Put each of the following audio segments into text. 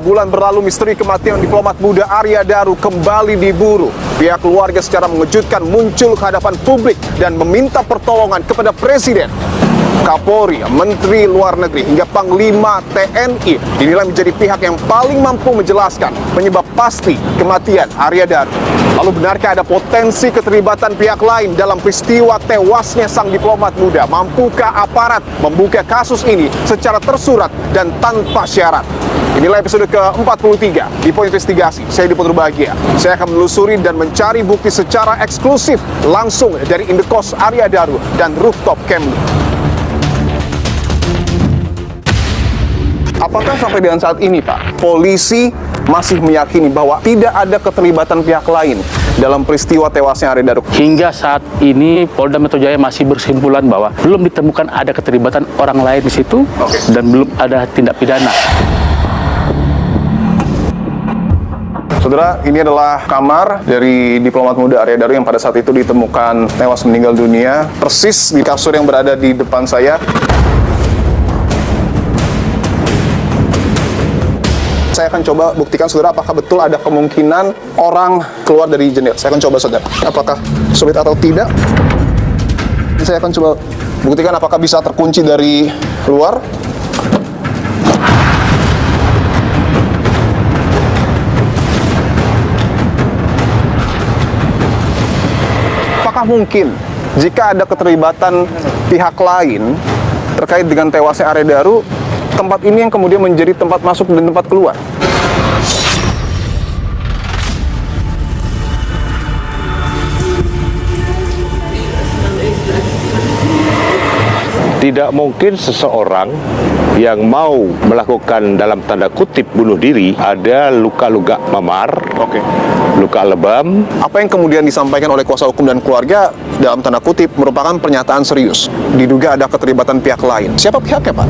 bulan berlalu, misteri kematian diplomat muda Arya Daru kembali diburu. Pihak keluarga secara mengejutkan muncul ke hadapan publik dan meminta pertolongan kepada Presiden, Kapolri, Menteri Luar Negeri, hingga Panglima TNI dinilai menjadi pihak yang paling mampu menjelaskan penyebab pasti kematian Arya Daru. Lalu benarkah ada potensi keterlibatan pihak lain dalam peristiwa tewasnya sang diplomat muda? Mampukah aparat membuka kasus ini secara tersurat dan tanpa syarat? Inilah episode ke-43 di Poin Investigasi. Saya Diputro Bahagia. Saya akan menelusuri dan mencari bukti secara eksklusif langsung dari indekos Arya Daru dan rooftop Kemlu. Apakah sampai dengan saat ini, Pak, polisi masih meyakini bahwa tidak ada keterlibatan pihak lain dalam peristiwa tewasnya Arya Daru? Hingga saat ini Polda Metro Jaya masih berkesimpulan bahwa belum ditemukan ada keterlibatan orang lain di situ dan belum ada tindak pidana. Saudara, ini adalah kamar dari diplomat muda Arya Daru yang pada saat itu ditemukan tewas meninggal dunia, persis di kasur yang berada di depan saya. Saya akan coba buktikan, saudara, apakah betul ada kemungkinan orang keluar dari jendela. Saya akan coba, saudara, apakah sulit atau tidak. Saya akan coba buktikan apakah bisa terkunci dari luar. Apakah mungkin jika ada keterlibatan pihak lain terkait dengan tewasnya Arya Daru, tempat ini yang kemudian menjadi tempat masuk dan tempat keluar? Tidak mungkin seseorang yang mau melakukan dalam tanda kutip bunuh diri ada luka-luka memar, luka lebam. Apa yang kemudian disampaikan oleh kuasa hukum dan keluarga dalam tanda kutip merupakan pernyataan serius. Diduga ada keterlibatan pihak lain. Siapa pihaknya, Pak?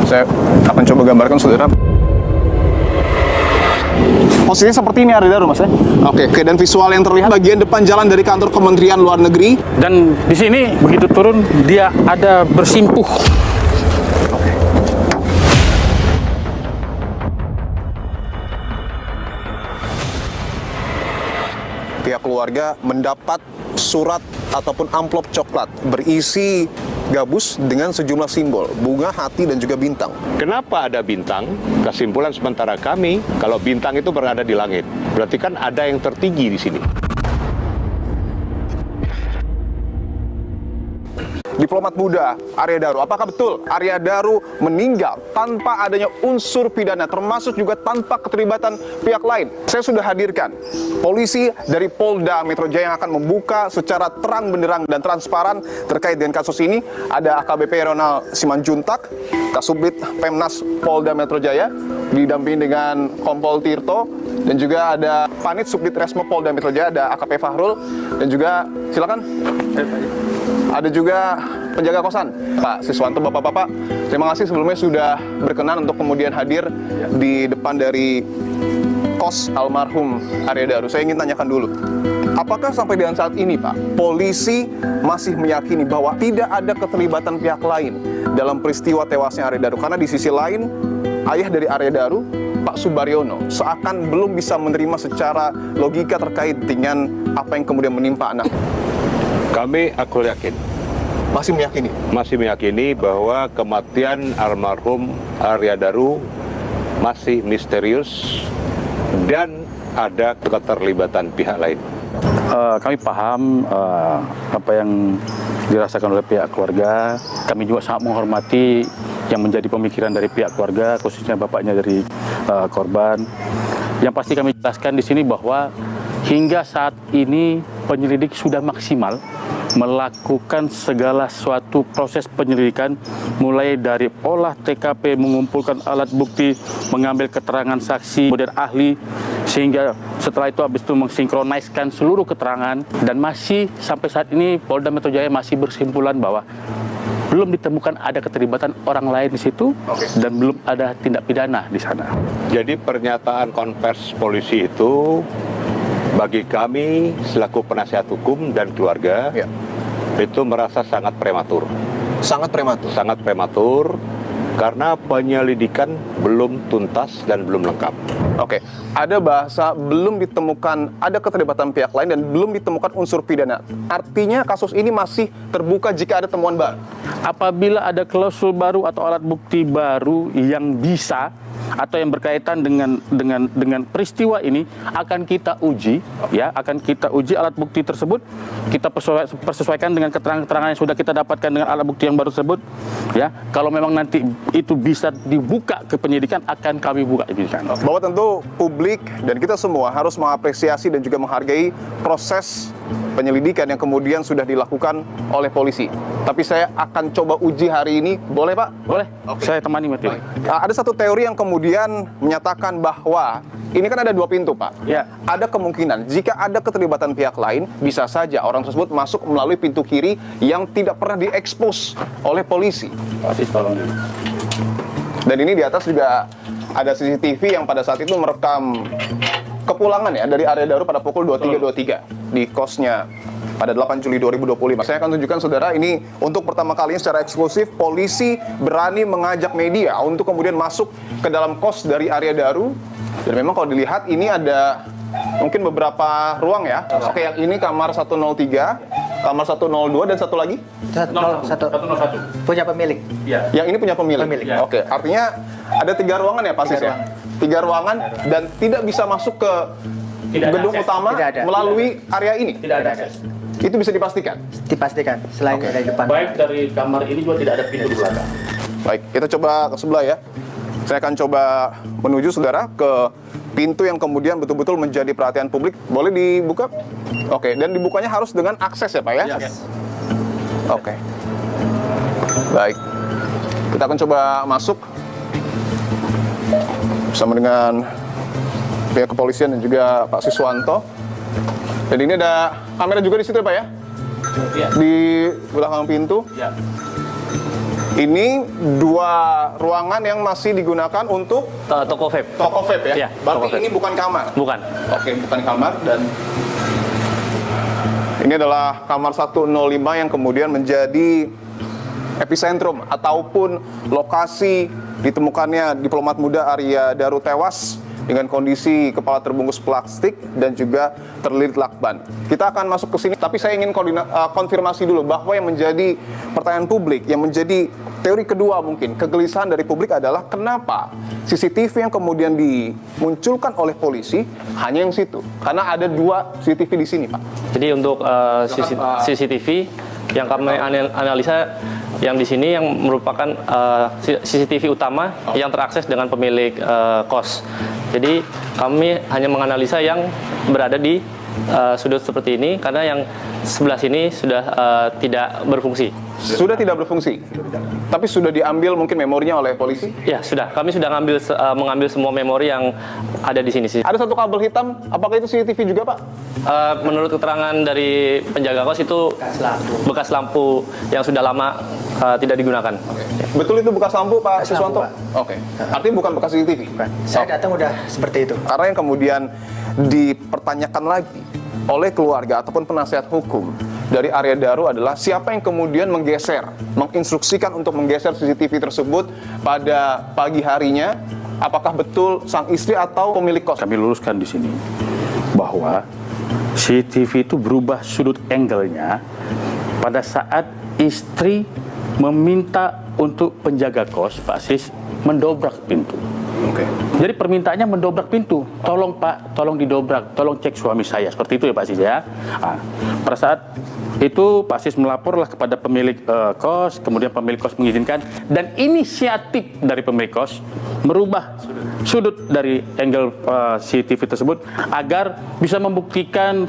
Saya akan coba gambarkan, saudara. Posisinya seperti ini Arya Daru, Mas, ya? Oke, dan visual yang terlihat bagian depan jalan dari kantor Kementerian Luar Negeri. Dan di sini begitu turun dia ada bersimpuh. Pihak keluarga mendapat surat ataupun amplop coklat berisi gabus dengan sejumlah simbol, bunga, hati, dan juga bintang. Kenapa ada bintang? Kesimpulan sementara kami, kalau bintang itu berada di langit, berarti kan ada yang tertinggi di sini. Diplomat muda Arya Daru, apakah betul Arya Daru meninggal tanpa adanya unsur pidana, termasuk juga tanpa keterlibatan pihak lain? Saya sudah hadirkan polisi dari Polda Metro Jaya yang akan membuka secara terang benderang dan transparan terkait dengan kasus ini. Ada AKBP Ronald Simanjuntak, Kasubdit Pemnas Polda Metro Jaya, didampingi dengan Kompol Tirto, dan juga ada Panit Subdit Resmo Polda Metro Jaya, ada AKP Fahrul, dan juga silakan. Ada juga penjaga kosan, Pak Siswanto. Bapak-bapak, terima kasih sebelumnya sudah berkenan untuk kemudian hadir di depan dari kos almarhum Arya Daru. Saya ingin tanyakan dulu, apakah sampai dengan saat ini, Pak, polisi masih meyakini bahwa tidak ada keterlibatan pihak lain dalam peristiwa tewasnya Arya Daru? Karena di sisi lain, ayah dari Arya Daru, Pak Subaryono, seakan belum bisa menerima secara logika terkait dengan apa yang kemudian menimpa anak. Aku yakin. Masih meyakini bahwa kematian almarhum Arya Daru masih misterius dan ada keterlibatan pihak lain. Kami paham apa yang dirasakan oleh pihak keluarga. Kami juga sangat menghormati yang menjadi pemikiran dari pihak keluarga, khususnya bapaknya dari korban. Yang pasti kami jelaskan di sini bahwa hingga saat ini penyelidik sudah maksimal melakukan segala suatu proses penyelidikan, mulai dari olah TKP, mengumpulkan alat bukti, mengambil keterangan saksi, kemudian ahli, sehingga setelah itu habis itu mensinkroniskan seluruh keterangan, dan masih sampai saat ini Polda Metro Jaya masih berkesimpulan bahwa belum ditemukan ada keterlibatan orang lain di situ dan belum ada tindak pidana di sana. Jadi pernyataan konvers polisi itu Bagi kami selaku penasihat hukum dan keluarga, Ya. itu merasa sangat prematur. Sangat prematur. Sangat prematur karena penyelidikan belum tuntas dan belum lengkap. Oke, ada bahasa belum ditemukan ada keterlibatan pihak lain dan belum ditemukan unsur pidana. Artinya kasus ini masih terbuka jika ada temuan baru. Apabila ada klausul baru atau alat bukti baru yang bisa atau yang berkaitan dengan peristiwa ini, akan kita uji, ya, akan kita uji alat bukti tersebut, kita persesuaikan dengan keterangan-keterangan yang sudah kita dapatkan dengan alat bukti yang baru tersebut, ya. Kalau memang nanti itu bisa dibuka ke penyidikan, akan kami buka penyidikan. Bahwa tentu publik dan kita semua harus mengapresiasi dan juga menghargai proses penyelidikan yang kemudian sudah dilakukan oleh polisi. Tapi saya akan coba uji hari ini, boleh Pak? Boleh? Saya temani Matthew. Ada satu teori yang kemudian menyatakan bahwa ini kan ada 2 pintu Pak. Ya. Ada kemungkinan jika ada keterlibatan pihak lain, bisa saja orang tersebut masuk melalui pintu kiri yang tidak pernah diekspos oleh polisi. Asis, tolong dulu. Dan ini di atas juga ada CCTV yang pada saat itu merekam kepulangan ya dari area Daru pada pukul 23.23 di kosnya pada 8 Juli 2025. Saya akan tunjukkan saudara, ini untuk pertama kalinya secara eksklusif polisi berani mengajak media untuk kemudian masuk ke dalam kos dari area Daru. Dan memang kalau dilihat ini ada mungkin beberapa ruang ya. Oke, yang ini kamar 103, kamar 102 dan satu lagi? 101 punya pemilik. Ya. Yang ini punya pemilik. Pemilik. Oke, artinya ada 3 ruangan ya Pak Sis ya? 3 ruangan dan tidak bisa masuk ke Tidak ada gedung akses. utama Tidak ada. melalui area ini. Tidak ada akses. Itu bisa dipastikan. Dipastikan selain Oke. dari depan. Baik dari kamar ini juga tidak ada pintu di belakang. Baik, kita coba ke sebelah ya. Saya akan coba menuju saudara ke pintu yang kemudian betul-betul menjadi perhatian publik. Boleh dibuka? Oke, dan dibukanya harus dengan akses ya Pak ya? Yes. Oke. Baik. Kita akan coba masuk bersama dengan pihak kepolisian dan juga Pak Siswanto. Dan ini ada kamera juga di situ ya Pak ya? Ya. Di belakang pintu. Ya. Ini 2 ruangan yang masih digunakan untuk Toko vape. toko vape ya? Iya, Berarti toko vape. ini bukan kamar? Bukan. Oke, bukan kamar. Dan ini adalah kamar 105 yang kemudian menjadi epicentrum ataupun lokasi ditemukannya diplomat muda Arya Daru tewas dengan kondisi kepala terbungkus plastik dan juga terlilit lakban. Kita akan masuk ke sini, tapi saya ingin konfirmasi dulu bahwa yang menjadi pertanyaan publik, yang menjadi teori kedua mungkin, kegelisahan dari publik adalah kenapa CCTV yang kemudian dimunculkan oleh polisi hanya yang situ? Karena ada 2 CCTV di sini, Pak. Jadi untuk CCTV yang kami analisa yang di sini yang merupakan CCTV utama yang terakses dengan pemilik kos. Jadi kami hanya menganalisa yang berada di sudut seperti ini karena yang sebelah sini sudah tidak berfungsi. Sudah tidak berfungsi, tapi sudah diambil mungkin memorinya oleh polisi. Ya sudah, kami sudah mengambil semua memori yang ada di sini. Ada satu kabel hitam, apakah itu CCTV juga Pak? Menurut keterangan dari penjaga kos itu bekas lampu yang sudah lama tidak digunakan. Betul itu bekas lampu Pak Bekas lampu, Siswanto? Pak. Oke, artinya bukan bekas CCTV? Bukan. Saya datang udah seperti itu. Karena yang kemudian dipertanyakan lagi oleh keluarga ataupun penasihat hukum dari Arya Daru adalah siapa yang kemudian menginstruksikan untuk menggeser CCTV tersebut pada pagi harinya, apakah betul sang istri atau pemilik kos? Kami luruskan di sini bahwa CCTV itu berubah sudut angle-nya pada saat istri meminta untuk penjaga kos, Pak Sis, mendobrak pintu. Oke. Jadi permintaannya mendobrak pintu. Tolong Pak, tolong didobrak, tolong cek suami saya. Seperti itu ya Pak Sis ya. Nah, pada saat itu Pak Sis melaporlah kepada pemilik kos, kemudian pemilik kos mengizinkan, dan inisiatif dari pemilik kos merubah sudut dari angle CCTV tersebut agar bisa membuktikan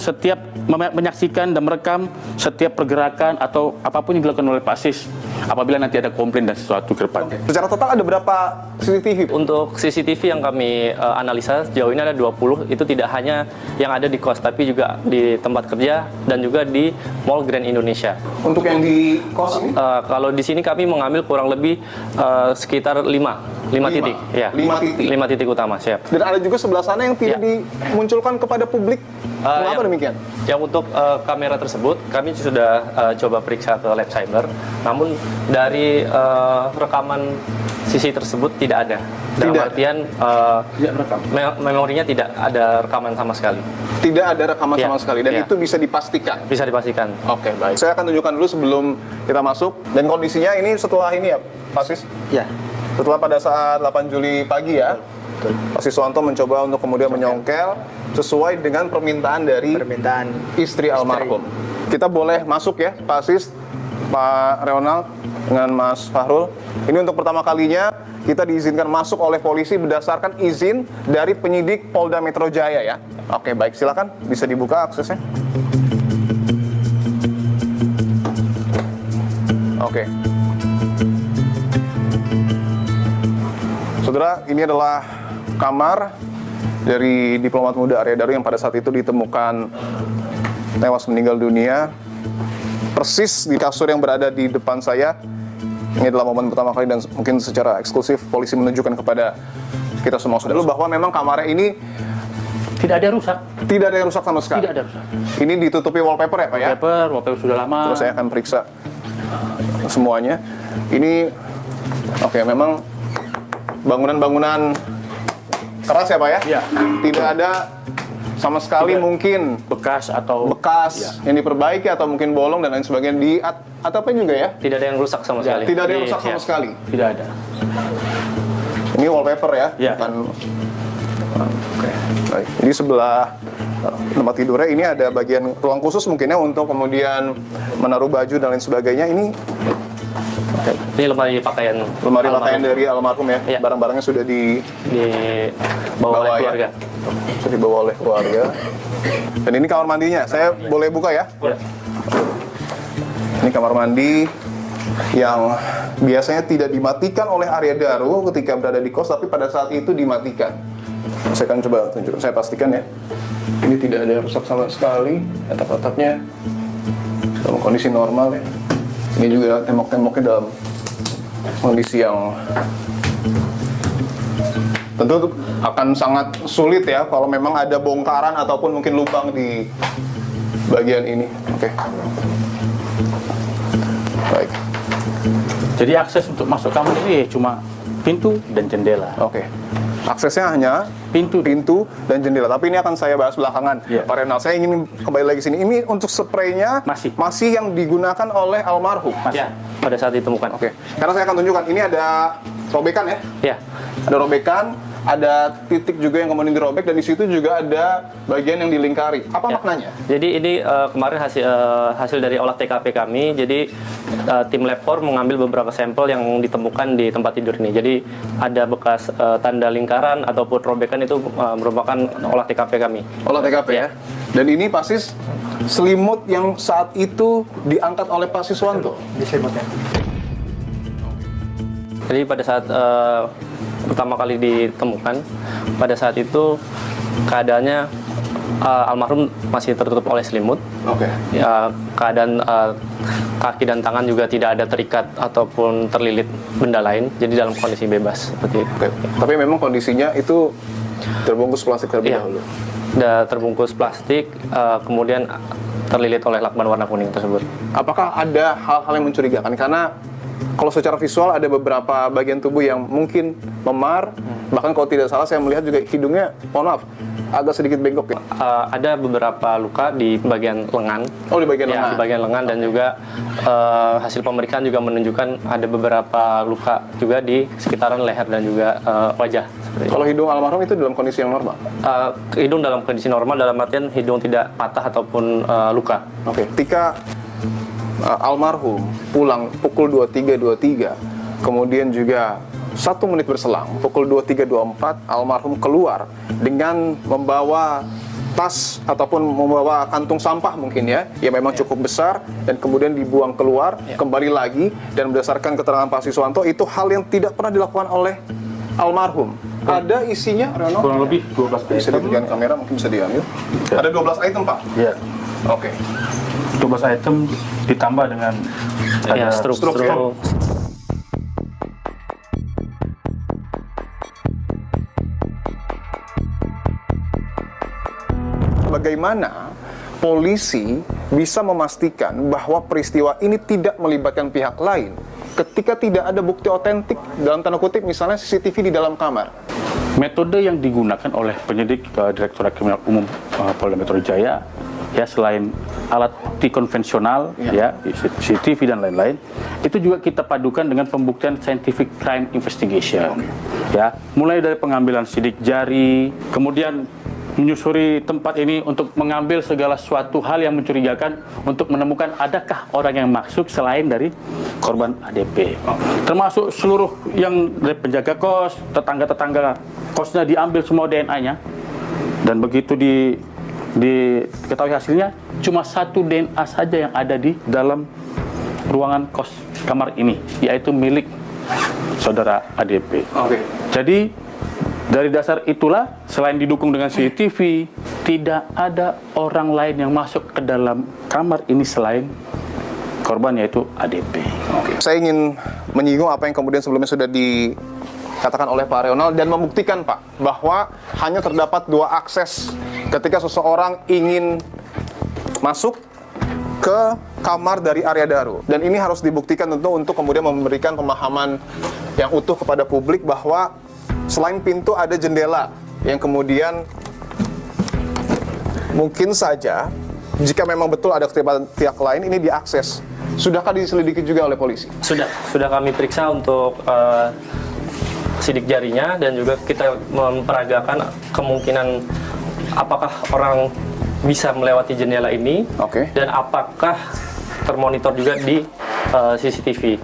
menyaksikan dan merekam setiap pergerakan atau apapun yang dilakukan oleh Pak Sis apabila nanti ada komplain dan sesuatu ke depan. Secara total ada berapa CCTV? Untuk CCTV yang kami analisa sejauh ini ada 20, itu tidak hanya yang ada di kos, tapi juga di tempat kerja dan juga di Mall Grand Indonesia. Untuk yang di kos ini? Kalau di sini kami mengambil kurang lebih sekitar 5 titik. Ya. 5 titik? 5 titik utama, siap. Dan ada juga sebelah sana yang tidak dimunculkan kepada publik. Mengapa demikian? Yang untuk kamera tersebut kami sudah coba periksa ke lab cyber, namun dari rekaman sisi tersebut tidak ada. Dalam artian memorinya tidak ada rekaman sama sekali. Tidak ada rekaman Ya. sama sekali dan Ya. itu bisa dipastikan. Bisa dipastikan. Oke, baik. Saya akan tunjukkan dulu sebelum kita masuk. Dan kondisinya ini setelah ini ya, Pak Sis? Ya. Setelah pada saat 8 Juli pagi ya, Pak Siswanto mencoba untuk kemudian menyongkel sesuai dengan permintaan dari istri almarhum. Kita boleh masuk ya, Pak Sis, Pak Ronald, dengan Mas Fahrul. Ini untuk pertama kalinya kita diizinkan masuk oleh polisi berdasarkan izin dari penyidik Polda Metro Jaya ya. Oke, baik, silakan bisa dibuka aksesnya. Oke. Saudara, ini adalah kamar dari diplomat muda Arya Daru yang pada saat itu ditemukan tewas meninggal dunia. Persis di kasur yang berada di depan saya. Ini adalah momen pertama kali dan mungkin secara eksklusif polisi menunjukkan kepada kita semua saudara bahwa memang kamarnya ini Tidak ada rusak. tidak ada yang rusak sama sekali. Tidak ada rusak. Ini ditutupi wallpaper ya Pak ya? Wallpaper sudah lama. Terus saya akan periksa semuanya. Ini oke, memang bangunan-bangunan keras ya Pak ya? Iya. Tidak ada sama sekali mungkin bekas atau bekas yang diperbaiki atau mungkin bolong dan lain sebagainya di atapnya juga ya? Tidak ada yang rusak sama sekali. Tidak ada yang rusak sama Iya. sekali. tidak ada. Ini wallpaper ya? Iya. Bukan. Oke. Baik. Ini sebelah tempat tidurnya ini ada bagian ruang khusus mungkinnya untuk kemudian menaruh baju dan lain sebagainya. Ini Ini lemari pakaian. lemari almarhum. pakaian dari almarhum ya? Iya. Barang-barangnya sudah dibawa oleh ya? keluarga. Sudah dibawa oleh keluarga. Dan ini kamar mandinya. Saya boleh buka ya? Ya. Ini kamar mandi yang biasanya tidak dimatikan oleh Arya Daru ketika berada di kos, tapi pada saat itu dimatikan. Saya akan coba tunjukkan, saya pastikan ya. Ini tidak ada yang rusak sama sekali, atap-atapnya dalam kondisi normal ya. Ini juga tembok-temboknya dalam kondisi yang tentu akan sangat sulit ya kalau memang ada bongkaran ataupun mungkin lubang di bagian ini. Oke. Baik. Jadi akses untuk masuk kamar ini cuma pintu dan jendela. Oke. Aksesnya hanya pintu dan jendela. Tapi ini akan saya bahas belakangan. Iya. Pak Renal, saya ingin kembali lagi sini. Ini untuk spraynya masih yang digunakan oleh almarhum. Ya, pada saat ditemukan. Oke. Karena saya akan tunjukkan. Ini ada robekan ya. Ya. Ada robekan, ada titik juga yang kemudian dirobek dan di situ juga ada bagian yang dilingkari. Apa maknanya? Jadi ini kemarin hasil dari olah TKP kami. Jadi tim Lab 4 mengambil beberapa sampel yang ditemukan di tempat tidur ini. Jadi ada bekas tanda lingkaran ataupun robekan itu merupakan olah TKP kami. Olah TKP ya. Dan ini pasti selimut yang saat itu diangkat oleh Pak Siswanto. Di selimutnya. Jadi pada saat pertama kali ditemukan, pada saat itu keadaannya almarhum masih tertutup oleh selimut. Oke. Ya, keadaan kaki dan tangan juga tidak ada terikat ataupun terlilit benda lain, jadi dalam kondisi bebas seperti itu. Oke. Tapi memang kondisinya itu terbungkus plastik terlebih Iya. dahulu. Udah terbungkus plastik, kemudian terlilit oleh lakban warna kuning tersebut. Apakah ada hal-hal yang mencurigakan? Karena kalau secara visual ada beberapa bagian tubuh yang mungkin memar, bahkan kalau tidak salah saya melihat juga hidungnya, mohon maaf, agak sedikit bengkok ya. Ada beberapa luka di bagian lengan. Oh, di bagian lengan. Di bagian lengan dan juga hasil pemeriksaan juga menunjukkan ada beberapa luka juga di sekitaran leher dan juga wajah. Seperti itu. Kalau hidung almarhum itu dalam kondisi yang normal? Hidung dalam kondisi normal dalam artian hidung tidak patah ataupun luka. Oke. Ketika almarhum pulang pukul 23.23, kemudian juga 1 menit berselang, pukul 23.24, almarhum keluar dengan membawa tas ataupun membawa kantung sampah mungkin ya, yang memang cukup besar dan kemudian dibuang keluar, kembali lagi, dan berdasarkan keterangan Pak Siswanto itu hal yang tidak pernah dilakukan oleh almarhum. Ada isinya, Reno? Kurang lebih 12 Bisa item. ditunjukkan kamera, mungkin bisa diambil. Ada 12 item, Pak? Ya, Oke. 12 item ditambah dengan Ya, ada struk. Bagaimana polisi bisa memastikan bahwa peristiwa ini tidak melibatkan pihak lain ketika tidak ada bukti otentik, dalam tanda kutip misalnya CCTV di dalam kamar? metode yang digunakan oleh penyidik Direktorat Kriminal Umum Polda Metro Jaya, ya selain alat bukti konvensional, ya CCTV dan lain-lain, itu juga kita padukan dengan pembuktian scientific crime investigation, ya mulai dari pengambilan sidik jari, kemudian menyusuri tempat ini untuk mengambil segala suatu hal yang mencurigakan untuk menemukan adakah orang yang masuk selain dari korban ADP. Termasuk seluruh yang dari penjaga kos, tetangga-tetangga kosnya diambil semua DNA-nya. Dan begitu diketahui hasilnya, cuma satu DNA saja yang ada di dalam ruangan kos kamar ini, yaitu milik saudara ADP. Jadi dari dasar itulah, selain didukung dengan CCTV, tidak ada orang lain yang masuk ke dalam kamar ini selain korban, yaitu ADP. Saya ingin menyinggung apa yang kemudian sebelumnya sudah dikatakan oleh Pak Reonald dan membuktikan, Pak, bahwa hanya terdapat 2 akses ketika seseorang ingin masuk ke kamar dari Arya Daru. Dan ini harus dibuktikan tentu untuk kemudian memberikan pemahaman yang utuh kepada publik bahwa selain pintu ada jendela yang kemudian mungkin saja jika memang betul ada keterlibatan pihak lain ini diakses. Sudahkah diselidiki juga oleh polisi? Sudah kami periksa untuk sidik jarinya dan juga kita memperagakan kemungkinan apakah orang bisa melewati jendela ini dan apakah termonitor juga di CCTV.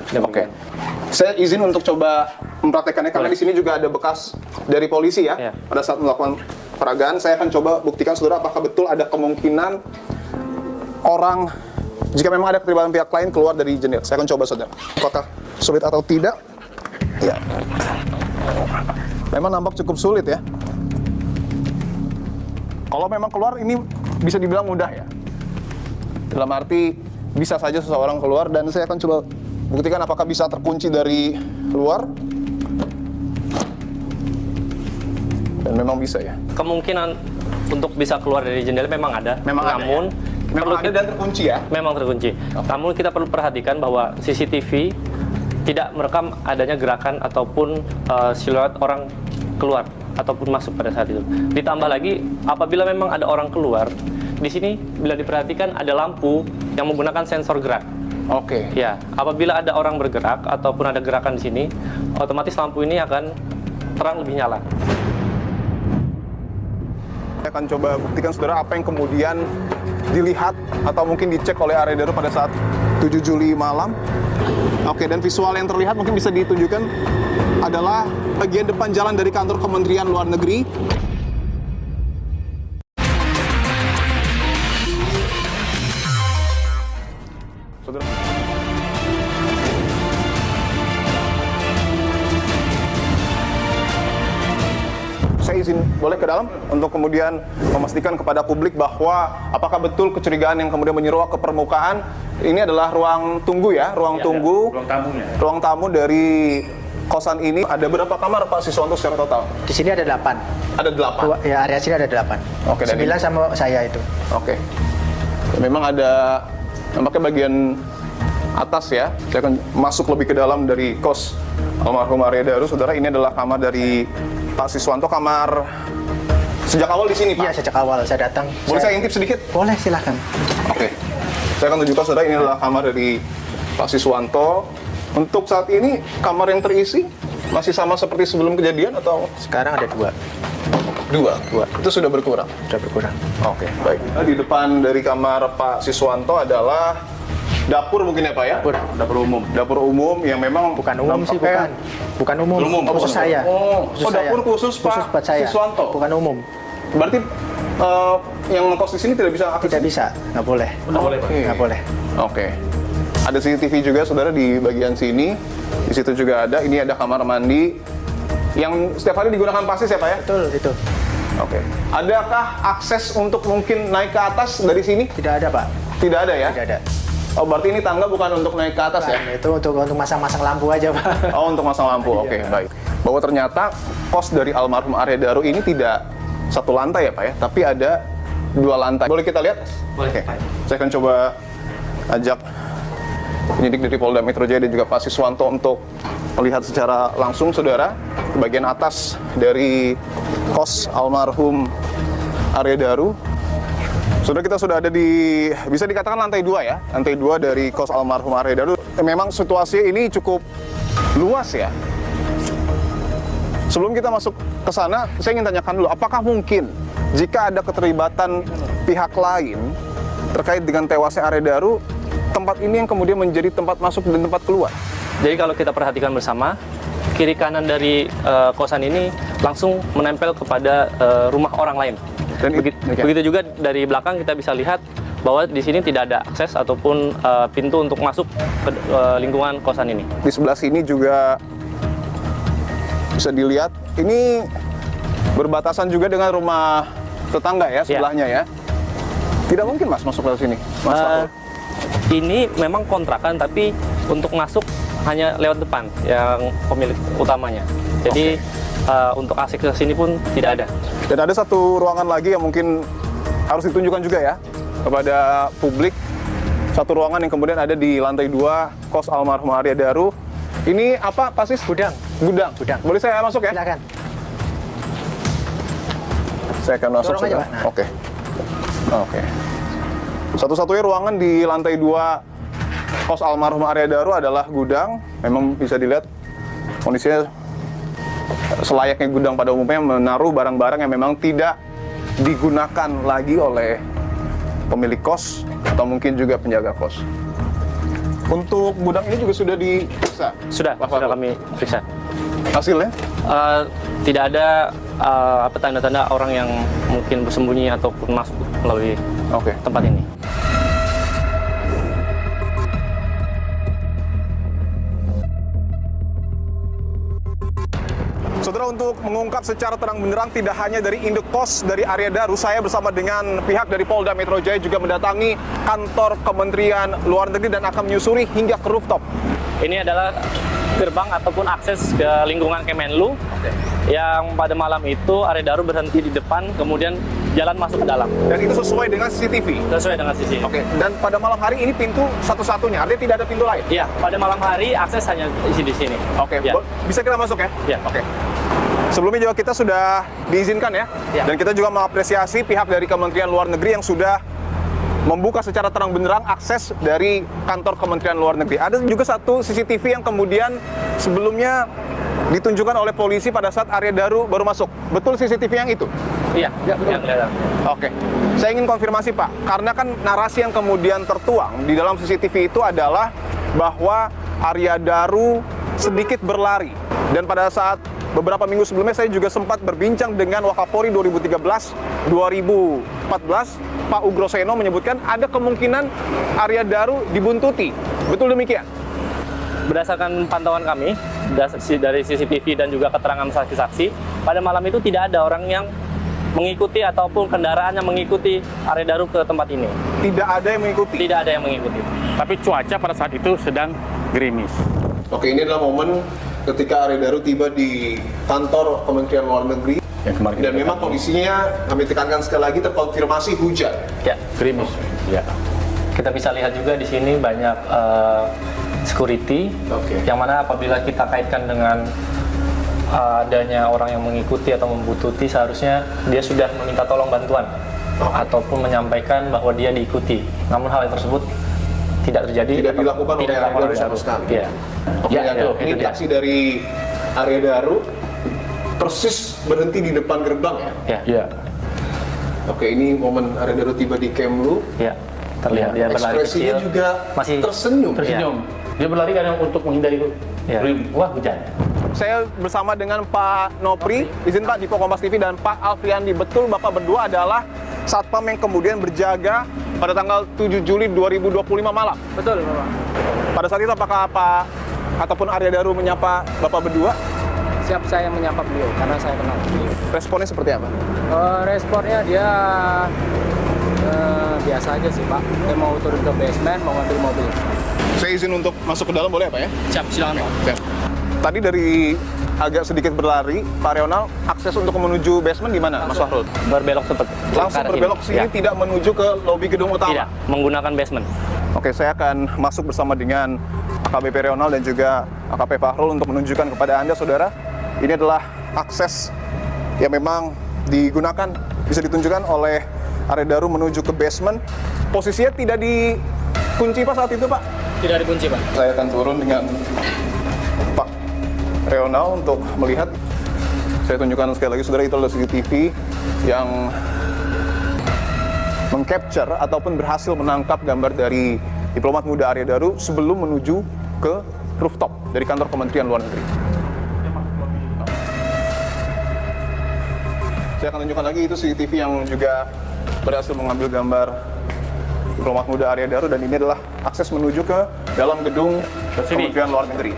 Saya izin untuk coba mempraktekannya karena di sini juga ada bekas dari polisi ya. Pada saat melakukan peragaan, saya akan coba buktikan saudara apakah betul ada kemungkinan orang jika memang ada keterlibatan pihak lain keluar dari jendela. Saya akan coba saudara. Apakah sulit atau tidak? Ya. Memang nampak cukup sulit ya. Kalau memang keluar ini bisa dibilang mudah ya. Dalam arti bisa saja seseorang keluar dan saya akan coba buktikan apakah bisa terkunci dari luar. Dan memang bisa ya. Kemungkinan untuk bisa keluar dari jendela memang ada. Namun memang ada dan terkunci ya. Memang terkunci. Namun kita perlu perhatikan bahwa CCTV tidak merekam adanya gerakan ataupun siluet orang keluar ataupun masuk pada saat itu. Ditambah lagi apabila memang ada orang keluar, di sini bila diperhatikan ada lampu yang menggunakan sensor gerak. Ya, apabila ada orang bergerak ataupun ada gerakan di sini, otomatis lampu ini akan terang lebih nyala. Saya akan coba buktikan saudara apa yang kemudian dilihat atau mungkin dicek oleh Arya Daru pada saat 7 Juli malam. Dan visual yang terlihat mungkin bisa ditunjukkan adalah bagian depan jalan dari kantor Kementerian Luar Negeri. Saya izin boleh ke dalam untuk kemudian memastikan kepada publik bahwa apakah betul kecurigaan yang kemudian menyeruak ke permukaan. Ini adalah ruang tunggu ya, ruang tunggu, ruang tamu dari kosan ini. Ada berapa kamar Pak Siswanto secara total? Di sini ada 8. Ada 8? Ya, area sini ada 8. 9 sama saya itu. Memang ada, nampaknya bagian atas ya. Saya akan masuk lebih ke dalam dari kos almarhum Arya Daru. Saudara, ini adalah kamar dari Pak Siswanto, kamar sejak awal di sini, Pak? Iya, sejak awal saya datang. Boleh saya intip sedikit? Boleh, silahkan. Saya akan tunjukkan saudara, ini adalah kamar dari Pak Siswanto. Untuk saat ini, kamar yang terisi masih sama seperti sebelum kejadian atau? Sekarang ada 2. 2? Itu sudah berkurang? Sudah berkurang. Baik. Di depan dari kamar Pak Siswanto adalah dapur mungkin ya Pak ya? Dapur umum. Dapur umum yang memang bukan umum sih, bukan umum. Khusus saya. Dapur khusus Pak buat saya. Siswanto. Bukan umum. Berarti yang ngekos di sini tidak bisa akses? Tidak bisa, nggak boleh. Nggak boleh. Oke. Ada CCTV juga, saudara, di bagian sini. Di situ juga ada. Ini ada kamar mandi yang setiap hari digunakan pasti ya, Pak ya? Betul, itu. Oke. Adakah akses untuk mungkin naik ke atas dari sini? Tidak ada, Pak. Tidak ada ya? Tidak ada. Oh, berarti ini tangga bukan untuk naik ke atas ya? Nah, itu untuk masang-masang lampu aja, Pak. Oh, untuk masang lampu. Oke, baik. Bahwa ternyata kos dari almarhum Arya Daru ini tidak satu lantai ya, Pak ya, tapi ada 2 lantai. Boleh kita lihat? Boleh, Oke. Pak. Saya akan coba ajak penyidik dari Polda Metro Jaya dan juga Pak Siswanto untuk melihat secara langsung, saudara, ke bagian atas dari kos almarhum Arya Daru. Saudara, kita sudah ada di, bisa dikatakan lantai 2 ya, lantai 2 dari kos almarhum Arya Daru. Memang situasi ini cukup luas ya. Sebelum kita masuk ke sana, saya ingin tanyakan dulu, apakah mungkin jika ada keterlibatan pihak lain terkait dengan tewasnya Arya Daru, tempat ini yang kemudian menjadi tempat masuk dan tempat keluar? Jadi kalau kita perhatikan bersama, kiri kanan dari kosan ini langsung menempel kepada rumah orang lain. Dan Begitu juga dari belakang kita bisa lihat bahwa di sini tidak ada akses ataupun pintu untuk masuk ke lingkungan kosan ini. Di sebelah sini juga bisa dilihat, ini berbatasan juga dengan rumah tetangga ya, sebelahnya ya. Tidak mungkin Mas masuk ke sini, Mas Fatul? Ini memang kontrakan, tapi untuk masuk hanya lewat depan yang pemilik utamanya. Jadi untuk akses ke sini pun tidak ada. Dan ada satu ruangan lagi yang mungkin harus ditunjukkan juga ya kepada publik. Satu ruangan yang kemudian ada di lantai 2 kos almarhum Arya Daru. Ini apa, Pak Sis? Gudang. Gudang. Boleh saya masuk ya? Silakan. Saya akan masuk. Dorong aja, Pak. Nah. Oke. Oke. Satu-satunya ruangan di lantai 2 kos almarhum Arya Daru adalah gudang. Memang bisa dilihat kondisinya selayaknya gudang pada umumnya, menaruh barang-barang yang memang tidak digunakan lagi oleh pemilik kos atau mungkin juga penjaga kos. Untuk gudang ini juga sudah diperiksa? Sudah kami periksa. Hasilnya? Tidak ada tanda-tanda orang yang mungkin bersembunyi ataupun masuk melalui tempat ini. Saudara, untuk mengungkap secara terang benderang tidak hanya dari induk kos dari Arya Daru, saya bersama dengan pihak dari Polda Metro Jaya juga mendatangi kantor Kementerian Luar Negeri dan akan menyusuri hingga ke rooftop. Ini adalah gerbang ataupun akses ke lingkungan Kemenlu yang pada malam itu Arya Daru berhenti di depan, kemudian jalan masuk ke dalam. Dan itu sesuai dengan CCTV? Sesuai dengan CCTV. Oke, dan pada malam hari ini pintu satu-satunya, artinya tidak ada pintu lain? Iya, pada malam hari akses hanya isi di sini. Oke, Ya. Bisa kita masuk ya? Ya. Oke. Sebelumnya juga kita sudah diizinkan ya, Ya. dan kita juga mengapresiasi pihak dari Kementerian Luar Negeri yang sudah membuka secara terang benderang akses dari kantor Kementerian Luar Negeri. Ada juga satu CCTV yang kemudian sebelumnya ditunjukkan oleh polisi pada saat Arya Daru baru masuk. Betul CCTV yang itu? Iya, yang kelihatan. Oke, saya ingin konfirmasi Pak, karena kan narasi yang kemudian tertuang di dalam CCTV itu adalah bahwa Arya Daru sedikit berlari. Dan pada saat beberapa minggu sebelumnya saya juga sempat berbincang dengan Wakapolri 2013-2014, Pak Ugroseno menyebutkan ada kemungkinan Arya Daru dibuntuti. Betul demikian? Berdasarkan pantauan kami dari CCTV dan juga keterangan saksi-saksi, pada malam itu tidak ada orang yang mengikuti ataupun kendaraan yang mengikuti Arya Daru ke tempat ini. Tidak ada yang mengikuti? Tidak ada yang mengikuti. Tapi cuaca pada saat itu sedang gerimis. Oke, ini adalah momen ketika Arya Daru tiba di kantor Kementerian Luar Negeri. Dan memang kondisinya, kami tekankan sekali lagi, terkonfirmasi hujan. Ya, Gerimis. Ya. kita bisa lihat juga di sini banyak security, yang mana apabila kita kaitkan dengan adanya orang yang mengikuti atau membuntuti, seharusnya dia sudah meminta tolong bantuan ataupun menyampaikan bahwa dia diikuti. Namun hal yang tersebut tidak terjadi, tidak dilakukan oleh Arya Daru sama sekali. Iya. Ini taksi dari Arya Daru persis berhenti di depan gerbang ya? Ya. Oke, ini momen Arya Daru tiba di Kemlu. Ya. Terlihat dia berlari Ekspresinya kecil, juga masih tersenyum. Ya. Dia berlari karena untuk menghindari hujan. Saya bersama dengan Pak Nopri, izin Pak, di Kompas TV, dan Pak Alfiandi. Betul Bapak berdua adalah satpam yang kemudian berjaga pada tanggal 7 Juli 2025 malam? Betul, Bapak. Pada saat itu apakah Pak ataupun Arya Daru menyapa Bapak berdua? Siap saya menyapa beliau, karena saya kenal beliau. Responnya seperti apa? Responnya dia biasa aja sih, Pak. Dia mau turun ke basement, mau ngambil mobil. Saya izin untuk masuk ke dalam, boleh ya Pak ya? Siap, silakan Pak. Siap. Tadi dari agak sedikit berlari, Pak Ronald, akses untuk menuju basement di mana, Mas Fahrul? Berbelok seperti Langsung berbelok sini, Ya. tidak menuju ke lobi gedung utama? Tidak, menggunakan basement. Oke, saya akan masuk bersama dengan AKBP Ronald dan juga AKP Fahrul untuk menunjukkan kepada Anda, saudara, ini adalah akses yang memang digunakan, bisa ditunjukkan oleh Arya Daru menuju ke basement. Posisinya tidak dikunci Pak saat itu, Pak? Tidak dikunci, Pak. Saya akan turun dengan Pak Ronald untuk melihat. Saya tunjukkan sekali lagi, saudara, itu adalah CCTV yang mengcapture ataupun berhasil menangkap gambar dari diplomat muda Arya Daru sebelum menuju ke rooftop dari kantor Kementerian Luar Negeri. Saya akan tunjukkan lagi, itu CCTV yang juga berhasil mengambil gambar diplomat muda Arya Daru, dan ini adalah akses menuju ke dalam gedung Kementerian Luar Negeri.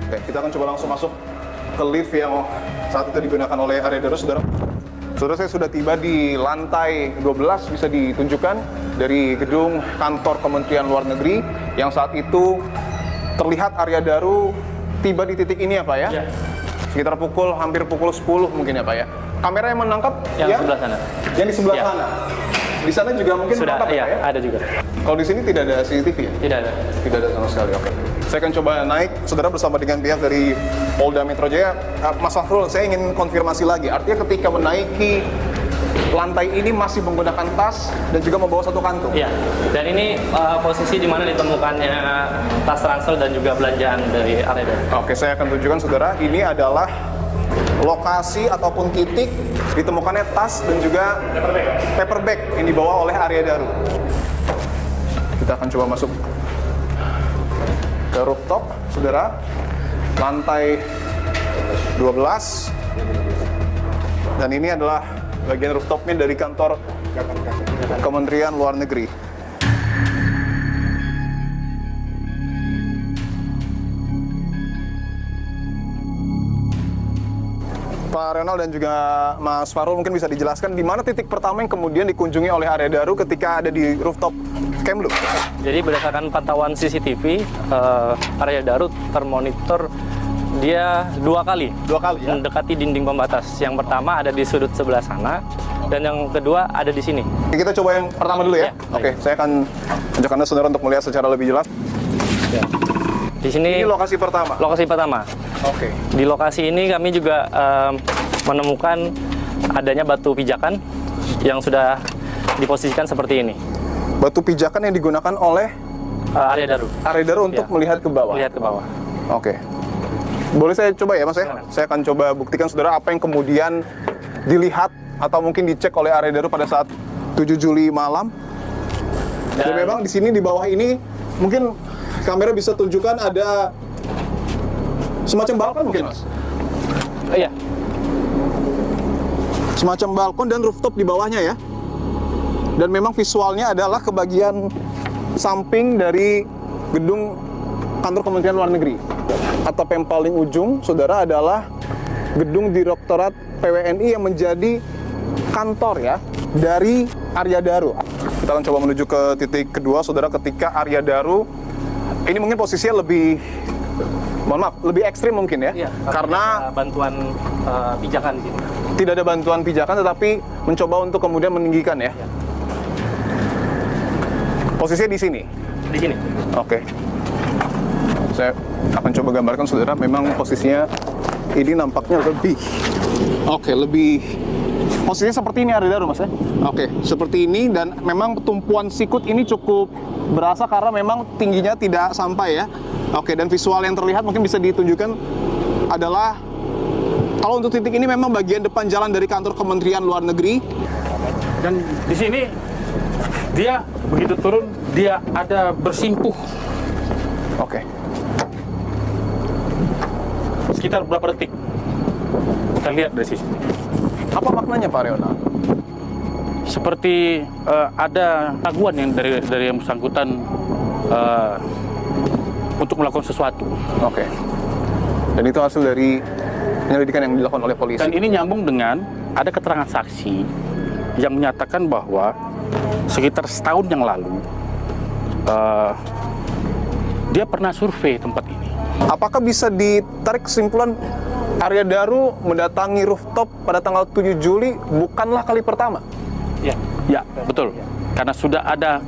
Oke, kita akan coba langsung masuk ke lift yang saat itu digunakan oleh Arya Daru, saudara. Saudara, saya sudah tiba di lantai 12, bisa ditunjukkan dari gedung kantor Kementerian Luar Negeri, yang saat itu terlihat Arya Daru tiba di titik ini ya Pak ya? Ya. Sekitar hampir pukul 10 mungkin ya Pak ya? Kamera yang menangkap Yang di sebelah sana. Yang di sebelah Ya. sana. Di sana juga mungkin Sudah, menangkap ya, iya, Pak ya? ada juga. Kalau di sini tidak ada CCTV ya? Tidak ada. Tidak ada sama sekali, oke. Saya akan coba naik, saudara, bersama dengan pihak dari Polda Metro Jaya. Mas Fahrul, saya ingin konfirmasi lagi. Artinya ketika menaiki lantai ini masih menggunakan tas dan juga membawa satu kantung? Iya. Dan ini posisi di mana ditemukannya tas ransel dan juga belanjaan dari Arya Daru. Oke, saya akan tunjukkan, saudara. Ini adalah lokasi ataupun titik ditemukannya tas dan juga paper bag yang dibawa oleh Arya Daru. Kita akan coba masuk ke rooftop, saudara, lantai 12, dan ini adalah bagian rooftopnya dari kantor Kementerian Luar Negeri. Pak Ronald dan juga Mas Fahrul, mungkin bisa dijelaskan di mana titik pertama yang kemudian dikunjungi oleh Arya Daru ketika ada di rooftop Kemlu? Jadi berdasarkan pantauan CCTV, Arya Daru termonitor dia dua kali Ya? mendekati dinding pembatas. Yang pertama ada di sudut sebelah sana, dan yang kedua ada di sini. Kita coba yang pertama dulu ya. Ya, Oke, saya akan ajak Anda, saudara, untuk melihat secara lebih jelas. Di sini Ini lokasi pertama. lokasi pertama. Oke. Di lokasi ini kami juga menemukan adanya batu pijakan yang sudah diposisikan seperti ini. Batu pijakan yang digunakan oleh Arya Daru. Arya Daru untuk Ya. melihat ke bawah. Lihat ke bawah. Oke. Boleh saya coba ya, Mas ya? Saya akan coba buktikan, saudara, apa yang kemudian dilihat atau mungkin dicek oleh Arya Daru pada saat 7 Juli malam. Dan memang di sini di bawah ini mungkin kamera bisa tunjukkan ada semacam balkon mungkin, Mas? Iya. Semacam balkon dan rooftop di bawahnya ya. Dan memang visualnya adalah ke bagian samping dari gedung kantor Kementerian Luar Negeri. Atap yang paling ujung, saudara, adalah gedung Direktorat PWNI yang menjadi kantor ya dari Arya Daru. Kita akan coba menuju ke titik kedua, saudara, ketika Arya Daru ini mungkin posisinya lebih, mohon maaf, lebih ekstrim mungkin ya, Iya, karena ada bantuan pijakan di sini. tidak ada bantuan pijakan, tetapi mencoba untuk kemudian meninggikan ya. Posisinya di sini. Di sini. Oke. Saya akan coba gambarkan, saudara, memang posisinya ini nampaknya lebih. Oke, lebih. Posisinya seperti ini Arya Daru, Mas ya. Oke, seperti ini, dan memang tumpuan sikut ini cukup berasa karena memang tingginya tidak sampai ya. Oke, dan visual yang terlihat mungkin bisa ditunjukkan adalah kalau untuk titik ini memang bagian depan jalan dari kantor Kementerian Luar Negeri. Dan di sini dia begitu turun, dia ada bersimpuh Oke. sekitar berapa detik. Kita lihat dari sisi. Apa maknanya Pak Reonald? Seperti ada keraguan yang dari yang bersangkutan untuk melakukan sesuatu. Oke. Dan itu hasil dari penyelidikan yang dilakukan oleh polisi. Dan ini nyambung dengan ada keterangan saksi yang menyatakan bahwa sekitar setahun yang lalu dia pernah survei tempat ini. Apakah bisa ditarik kesimpulan Arya Daru mendatangi rooftop pada tanggal 7 Juli bukanlah kali pertama? Ya, betul. Karena sudah ada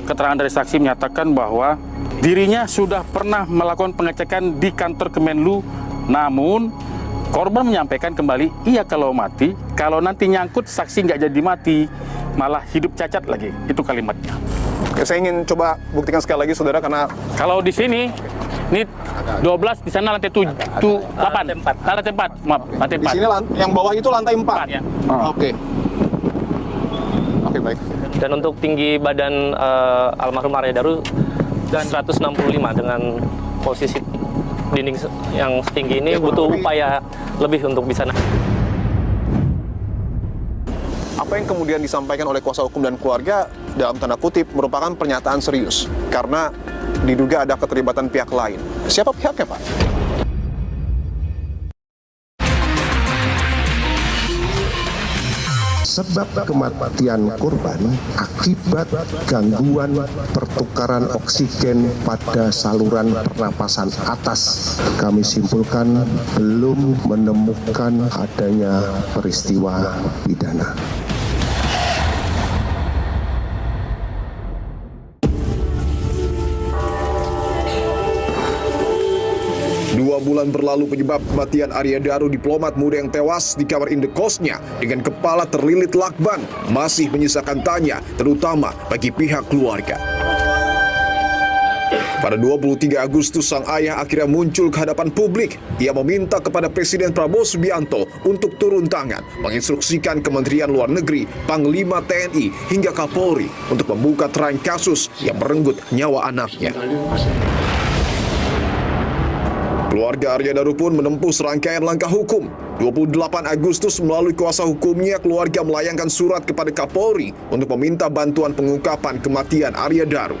keterangan dari saksi menyatakan bahwa dirinya sudah pernah melakukan pengecekan di kantor Kemenlu, namun korban menyampaikan kembali, iya kalau mati, kalau nanti nyangkut saksi nggak jadi mati, malah hidup cacat lagi. Itu kalimatnya. Oke, saya ingin coba buktikan sekali lagi, saudara, karena Kalau di sini, ini 12, di sana lantai 8. Lantai 4, maaf, lantai 4. di sini yang bawah itu lantai 4. Ya. Oke. Oke, baik. Dan untuk tinggi badan almarhum Arya Daru 165 dengan posisi dinding yang setinggi ini butuh upaya lebih untuk bisa naik. Apa yang kemudian disampaikan oleh kuasa hukum dan keluarga dalam tanda kutip merupakan pernyataan serius karena diduga ada keterlibatan pihak lain. Siapa pihaknya, Pak? Sebab kematian korban akibat gangguan pertukaran oksigen pada saluran pernapasan atas. Kami simpulkan belum menemukan adanya peristiwa pidana. Dua bulan berlalu penyebab kematian Arya Daru, diplomat muda yang tewas di kamar indekosnya dengan kepala terlilit lakban masih menyisakan tanya, terutama bagi pihak keluarga. Pada 23 Agustus, sang ayah akhirnya muncul ke hadapan publik. Ia meminta kepada Presiden Prabowo Subianto untuk turun tangan, menginstruksikan Kementerian Luar Negeri, Panglima TNI, hingga Kapolri untuk membuka terang kasus yang merenggut nyawa anaknya. Keluarga Arya Daru pun menempuh serangkaian langkah hukum. 28 Agustus melalui kuasa hukumnya, keluarga melayangkan surat kepada Kapolri untuk meminta bantuan pengungkapan kematian Arya Daru.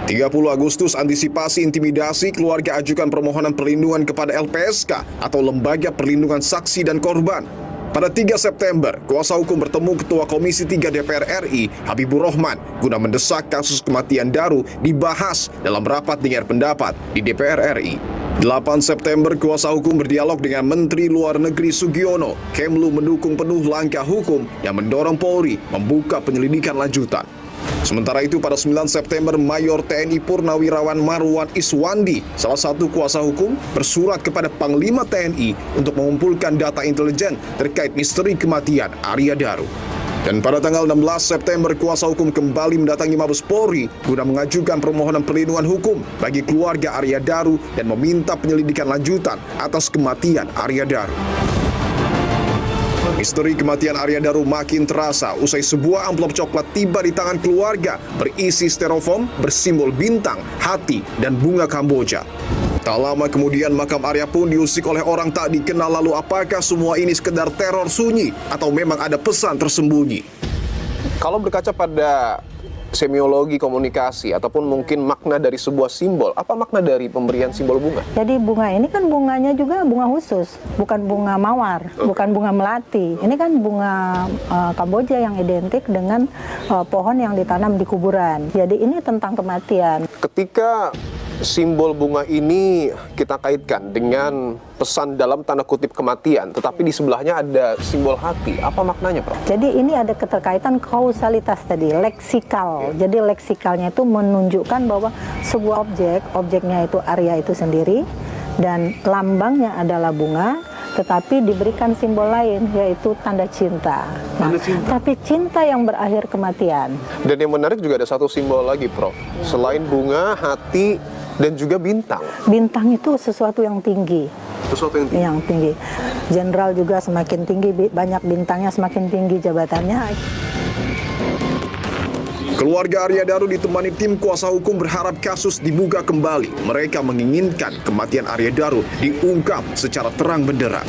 30 Agustus, antisipasi intimidasi, keluarga ajukan permohonan perlindungan kepada LPSK atau Lembaga Perlindungan Saksi dan Korban. Pada 3 September, kuasa hukum bertemu Ketua Komisi 3 DPR RI, Habibur Rahman, guna mendesak kasus kematian Daru dibahas dalam rapat dengar pendapat di DPR RI. 8 September, kuasa hukum berdialog dengan Menteri Luar Negeri Sugiono. Kemlu mendukung penuh langkah hukum yang mendorong Polri membuka penyelidikan lanjutan. Sementara itu, pada 9 September, Mayor TNI Purnawirawan Marwan Iswandi, salah satu kuasa hukum, bersurat kepada Panglima TNI untuk mengumpulkan data intelijen terkait misteri kematian Arya Daru. Dan pada tanggal 16 September, kuasa hukum kembali mendatangi Mabes Polri guna mengajukan permohonan perlindungan hukum bagi keluarga Arya Daru dan meminta penyelidikan lanjutan atas kematian Arya Daru. Misteri kematian Arya Daru makin terasa usai sebuah amplop coklat tiba di tangan keluarga berisi styrofoam bersimbol bintang, hati, dan bunga Kamboja. Tak lama kemudian makam Arya pun diusik oleh orang tak dikenal. Lalu apakah semua ini sekedar teror sunyi atau memang ada pesan tersembunyi? Kalau berkaca pada semiologi komunikasi ataupun mungkin makna dari sebuah simbol, apa makna dari pemberian simbol bunga? Jadi bunga ini kan bunganya juga bunga khusus, bukan bunga mawar, bukan bunga melati. Ini kan bunga Kamboja yang identik dengan pohon yang ditanam di kuburan. Jadi ini tentang kematian. Ketika simbol bunga ini kita kaitkan dengan pesan dalam tanda kutip kematian, tetapi di sebelahnya ada simbol hati. Apa maknanya, Prof? Jadi ini ada keterkaitan kausalitas tadi, leksikal. Jadi leksikalnya itu menunjukkan bahwa sebuah objeknya itu Arya itu sendiri, dan lambangnya adalah bunga, tetapi diberikan simbol lain, yaitu tanda cinta. Nah, tapi cinta yang berakhir kematian. Dan yang menarik juga ada satu simbol lagi, Prof. Selain bunga, hati, dan juga bintang. Bintang itu sesuatu yang tinggi. Sesuatu yang tinggi. Yang tinggi. Jenderal juga semakin tinggi, banyak bintangnya semakin tinggi jabatannya. Keluarga Arya Daru ditemani tim kuasa hukum berharap kasus dibuka kembali. Mereka menginginkan kematian Arya Daru diungkap secara terang benderang.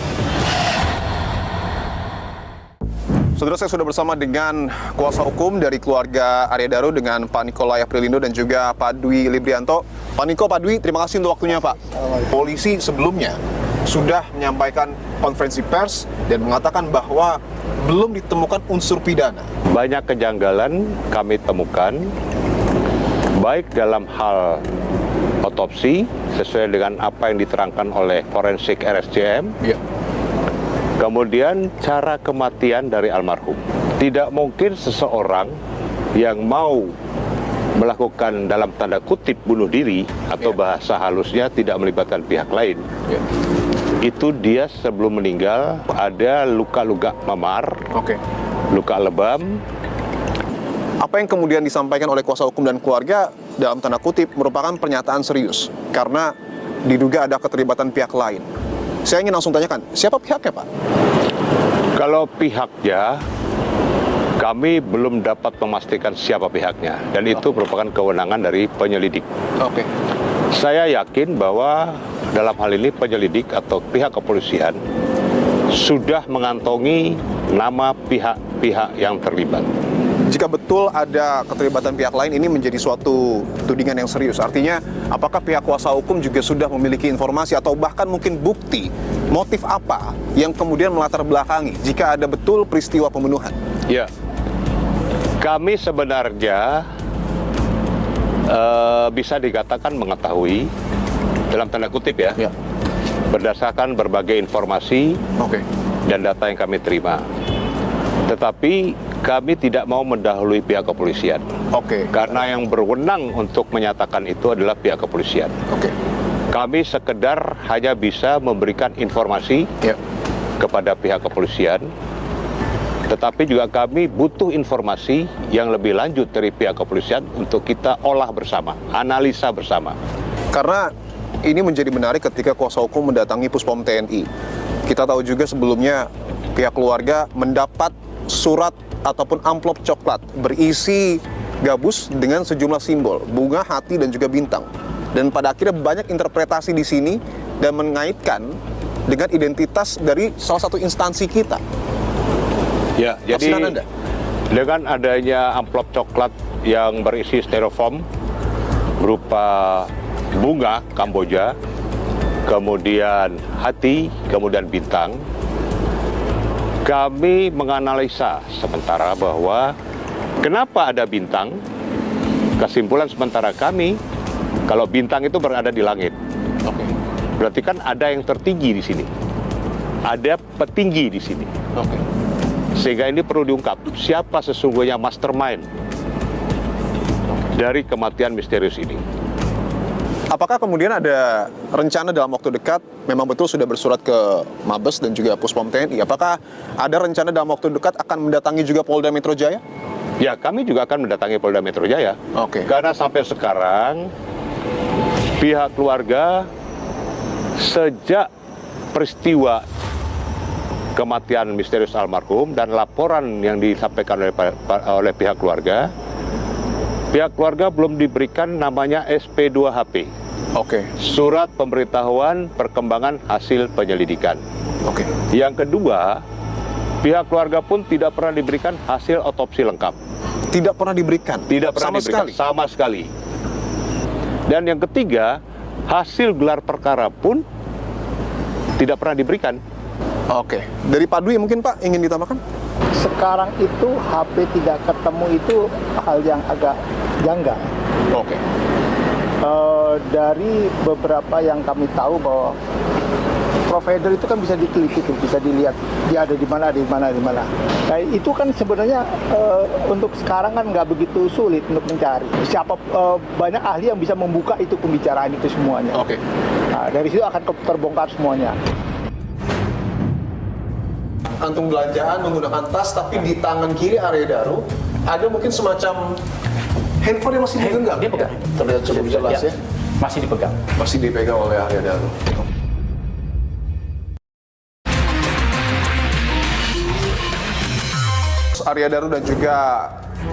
Saudara, saya sudah bersama dengan kuasa hukum dari keluarga Arya Daru dengan Pak Nikolai Aprilindo dan juga Pak Dwi Librianto. Pak Niko, Pak Dwi, terima kasih untuk waktunya, Pak. Polisi sebelumnya sudah menyampaikan konferensi pers dan mengatakan bahwa belum ditemukan unsur pidana. Banyak kejanggalan kami temukan, baik dalam hal otopsi sesuai dengan apa yang diterangkan oleh forensik RSCM, kemudian cara kematian dari almarhum. Tidak mungkin seseorang yang mau melakukan dalam tanda kutip bunuh diri atau bahasa halusnya tidak melibatkan pihak lain. Itu dia sebelum meninggal ada luka-luka memar, luka lebam. Apa yang kemudian disampaikan oleh kuasa hukum dan keluarga dalam tanda kutip merupakan pernyataan serius karena diduga ada keterlibatan pihak lain. Saya ingin langsung tanyakan, siapa pihaknya, Pak? Kalau pihaknya, kami belum dapat memastikan siapa pihaknya, dan itu merupakan kewenangan dari penyelidik. Saya yakin bahwa dalam hal ini penyelidik atau pihak kepolisian sudah mengantongi nama pihak-pihak yang terlibat. Jika betul ada keterlibatan pihak lain, ini menjadi suatu tudingan yang serius. Artinya, apakah pihak kuasa hukum juga sudah memiliki informasi atau bahkan mungkin bukti motif apa yang kemudian melatar belakangi jika ada betul peristiwa pembunuhan? Ya, kami sebenarnya bisa dikatakan mengetahui dalam tanda kutip ya, berdasarkan berbagai informasi dan data yang kami terima. Tetapi kami tidak mau mendahului pihak kepolisian. Karena yang berwenang untuk menyatakan itu adalah pihak kepolisian. Kami sekedar hanya bisa memberikan informasi kepada pihak kepolisian. Tetapi juga kami butuh informasi yang lebih lanjut dari pihak kepolisian untuk kita olah bersama, analisa bersama. Karena ini menjadi menarik ketika kuasa hukum mendatangi Puspom TNI. Kita tahu juga sebelumnya pihak keluarga mendapat surat ataupun amplop coklat berisi gabus dengan sejumlah simbol, bunga, hati, dan juga bintang. Dan pada akhirnya banyak interpretasi di sini dan mengaitkan dengan identitas dari salah satu instansi kita. Ya, jadi dengan adanya amplop coklat yang berisi styrofoam berupa bunga Kamboja, kemudian hati, kemudian bintang, kami menganalisa sementara bahwa kenapa ada bintang. Kesimpulan sementara kami, kalau bintang itu berada di langit, berarti kan ada yang tertinggi di sini, ada petinggi di sini. Sehingga ini perlu diungkap siapa sesungguhnya mastermind dari kematian misterius ini. Apakah kemudian ada rencana dalam waktu dekat, memang betul sudah bersurat ke Mabes dan juga Puspom TNI, apakah ada rencana dalam waktu dekat akan mendatangi juga Polda Metro Jaya? Ya, kami juga akan mendatangi Polda Metro Jaya. Karena sampai sekarang pihak keluarga sejak peristiwa kematian misterius almarhum dan laporan yang disampaikan oleh pihak keluarga belum diberikan namanya SP2HP. Surat pemberitahuan perkembangan hasil penyelidikan. Yang kedua, pihak keluarga pun tidak pernah diberikan hasil otopsi lengkap. Tidak pernah diberikan? Tidak pernah diberikan sama sekali. Dan yang ketiga, hasil gelar perkara pun tidak pernah diberikan. Dari Pak Dwi mungkin Pak ingin ditambahkan? Sekarang itu HP tidak ketemu itu hal yang agak janggal. Dari beberapa yang kami tahu bahwa provider itu kan bisa diteliti, bisa dilihat dia ada di mana, Nah, itu kan sebenarnya untuk sekarang kan nggak begitu sulit untuk mencari. Banyak ahli yang bisa membuka itu pembicaraan itu semuanya. Nah, dari situ akan terbongkar semuanya. Kantung belanjaan menggunakan tas, tapi di tangan kiri Arya Daru ada mungkin semacam handphone yang masih digenggam. Dia pegang. Terlihat cukup jelas ya. Masih dipegang. Masih dipegang oleh Arya Daru. Arya Daru dan juga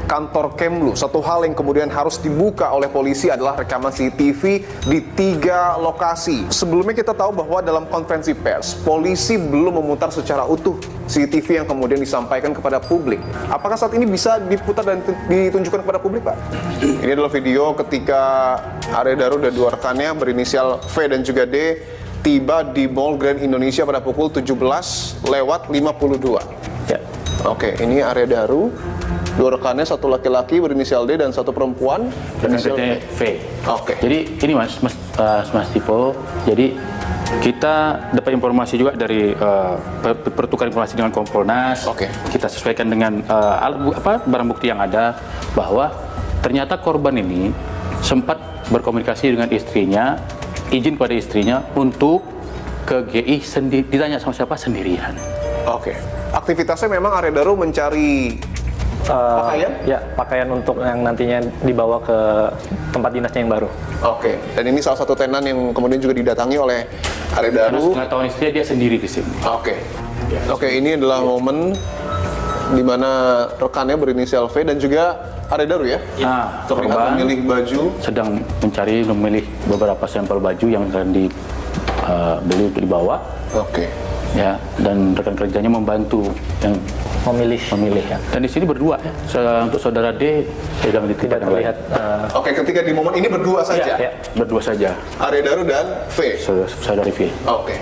kantor Kemlu. Satu hal yang kemudian harus dibuka oleh polisi adalah rekaman CCTV di 3 lokasi. Sebelumnya kita tahu bahwa dalam konferensi pers, polisi belum memutar secara utuh CCTV yang kemudian disampaikan kepada publik. Apakah saat ini bisa diputar dan ditunjukkan kepada publik, Pak? Ini adalah video ketika Arya Daru dan 2 rekannya berinisial V dan juga D tiba di Mall Grand Indonesia pada pukul 17:52. Ya. Oke, ini Arya Daru, 2 rekannya, 1 laki-laki berinisial D dan 1 perempuan berinisial V. Oke. Jadi ini Mas Tipo. Jadi kita dapat informasi juga dari pertukaran informasi dengan Kompolnas. Oke. Kita sesuaikan dengan barang bukti yang ada bahwa ternyata korban ini sempat berkomunikasi dengan istrinya, izin pada istrinya untuk ke GI sendiri, ditanya sama siapa, sendirian. Oke. Aktivitasnya memang Arya Daru mencari pakaian? Ya, pakaian untuk yang nantinya dibawa ke tempat dinasnya yang baru. Oke. Dan ini salah satu tenan yang kemudian juga didatangi oleh Arya Daru. Karena tahun istrinya dia sendiri di sini. Oke. Oke, ini adalah momen di mana rekannya berinisial V dan juga Arya Daru ya? Terlihat memilih baju. Sedang memilih beberapa sampel baju yang akan dibeli untuk dibawa. Oke. Ya, dan rekan kerjanya membantu yang memilih ya. Dan di sini berdua ya. Untuk saudara D tidak terlihat. Oke, ketika di momen ini berdua saja. Ya, berdua saja. Arya Daru dan V. Saudari V. Oke.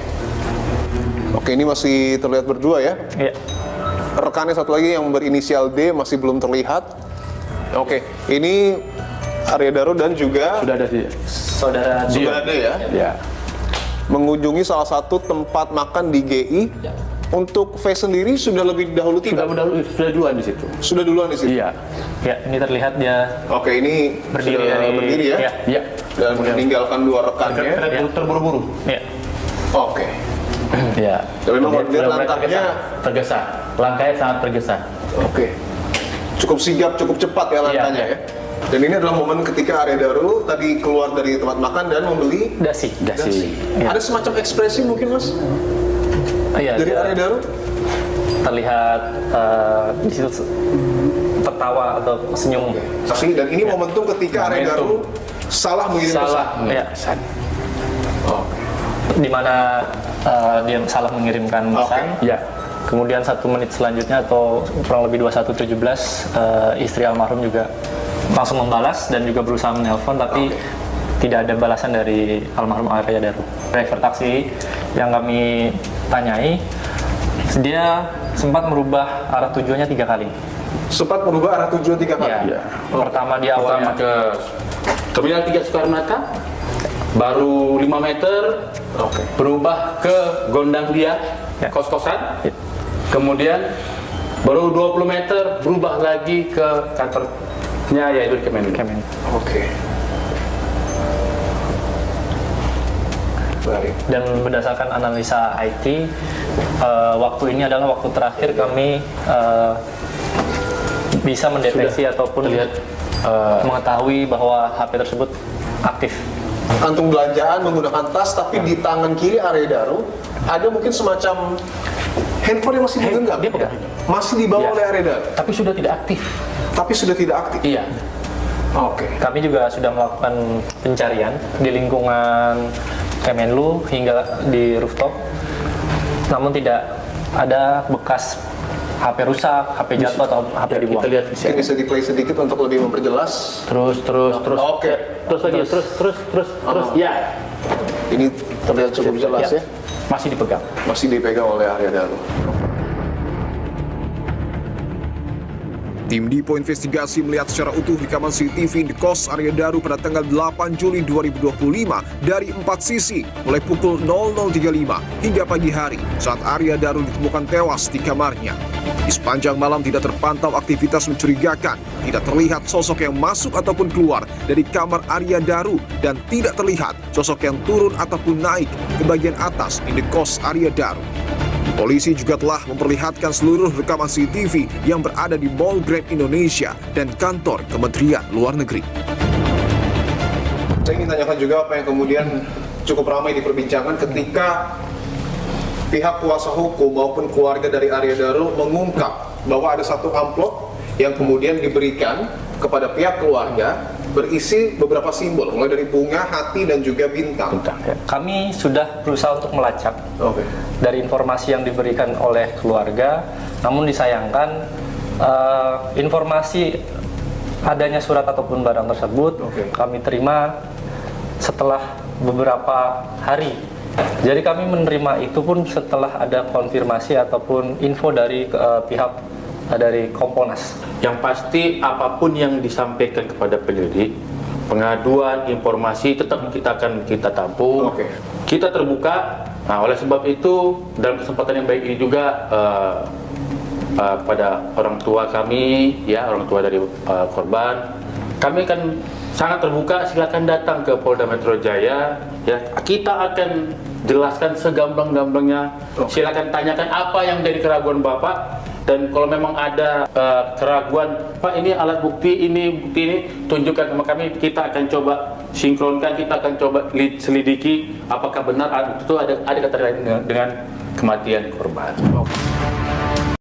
Oke, ini masih terlihat berdua ya? Iya. Rekannya satu lagi yang berinisial D masih belum terlihat. Oke, ini Arya Daru dan juga sudah ada saudara D ya? Ya. Mengunjungi salah satu tempat makan di GI. Ya. Untuk V sendiri sudah lebih dahulu tidak? Sudah duluan di situ. Sudah duluan di situ? Iya. Ya, ini terlihat dia. Oke, ini berdiri ya? Iya. Dan meninggalkan 2 rekannya. Terburu-buru. Iya. Oke. Ya. Tapi memang langkahnya tergesa. Langkahnya sangat tergesa. Oke. Cukup sigap, cukup cepat ya langkahnya ya. Dan ini adalah momen ketika Arya Daru tadi keluar dari tempat makan dan membeli dasi. Ya. Ada semacam ekspresi mungkin Mas? Iya, dari Arya Daru? Terlihat di situ tertawa atau senyum. Dan ini momentum ketika Arya Daru salah mengirim pesan. Ya. Di mana dia salah mengirimkan pesan. Ya. Kemudian 1 menit selanjutnya atau kurang lebih 21:17 istri almarhum juga langsung membalas dan juga berusaha menelpon, tapi tidak ada balasan dari almarhum Arya Daru. Driver taksi yang kami tanyai, dia sempat merubah arah tujuannya 3 kali. Sempat merubah arah tujuan 3 kali? Ya. Pertama di awalnya ke Terminal 3 Soekarno-Hatta, baru 5 meter, berubah ke Gondang Dia, kos-kosan. Kemudian baru 20 meter berubah lagi ke kantornya, yaitu di Kemenlu. Oke. Dan berdasarkan analisa IT, waktu ini adalah waktu terakhir kami bisa mendeteksi ataupun mengetahui bahwa HP tersebut aktif. Kantung belanjaan menggunakan tas, tapi di tangan kiri Arya Daru ada mungkin semacam handphone yang masih digenggam. Dia pegang. Masih dibawa oleh Arya Daru. Tapi sudah tidak aktif. Iya. Oke. Kami juga sudah melakukan pencarian di lingkungan Kemenlu hingga di rooftop, namun tidak ada bekas HP rusak, HP jatuh atau HP dibuang. Kita lihat di sini. Bisa di-play sedikit untuk lebih memperjelas. Terus. Oke. Terus. Ya. Ini terlihat cukup jelas ya. Masih dipegang. Masih dipegang oleh Arya Daru. Tim Dipo Investigasi melihat secara utuh rekaman CCTV di kos Arya Daru pada tanggal 8 Juli 2025 dari 4 sisi, mulai pukul 00.35 hingga pagi hari saat Arya Daru ditemukan tewas di kamarnya. Di sepanjang malam tidak terpantau aktivitas mencurigakan, tidak terlihat sosok yang masuk ataupun keluar dari kamar Arya Daru, dan tidak terlihat sosok yang turun ataupun naik ke bagian atas di kos Arya Daru. Polisi juga telah memperlihatkan seluruh rekaman CCTV yang berada di Mall Grand Indonesia dan kantor Kementerian Luar Negeri. Saya ingin tanyakan juga apa yang kemudian cukup ramai diperbincangkan ketika pihak kuasa hukum maupun keluarga dari Arya Daru mengungkap bahwa ada satu amplop yang kemudian diberikan kepada pihak keluarga berisi beberapa simbol, mulai dari bunga, hati, dan juga bintang. Kami sudah berusaha untuk melacak dari informasi yang diberikan oleh keluarga, namun disayangkan informasi adanya surat ataupun barang tersebut kami terima setelah beberapa hari. Jadi kami menerima itu pun setelah ada konfirmasi ataupun info dari pihak dari Kompolnas. Yang pasti apapun yang disampaikan kepada penyelidik, pengaduan, informasi tetap kita tampung, kita terbuka. Nah, oleh sebab itu dalam kesempatan yang baik ini juga kepada orang tua kami, ya orang tua dari korban, kami akan sangat terbuka. Silakan datang ke Polda Metro Jaya, ya kita akan jelaskan segamblang-gamblangnya. Silakan tanyakan apa yang jadi keraguan Bapak. Dan kalau memang ada keraguan, Pak ini alat bukti ini, tunjukkan sama kami, kita akan coba sinkronkan, kita akan coba selidiki apakah benar itu ada kaitan dengan kematian korban.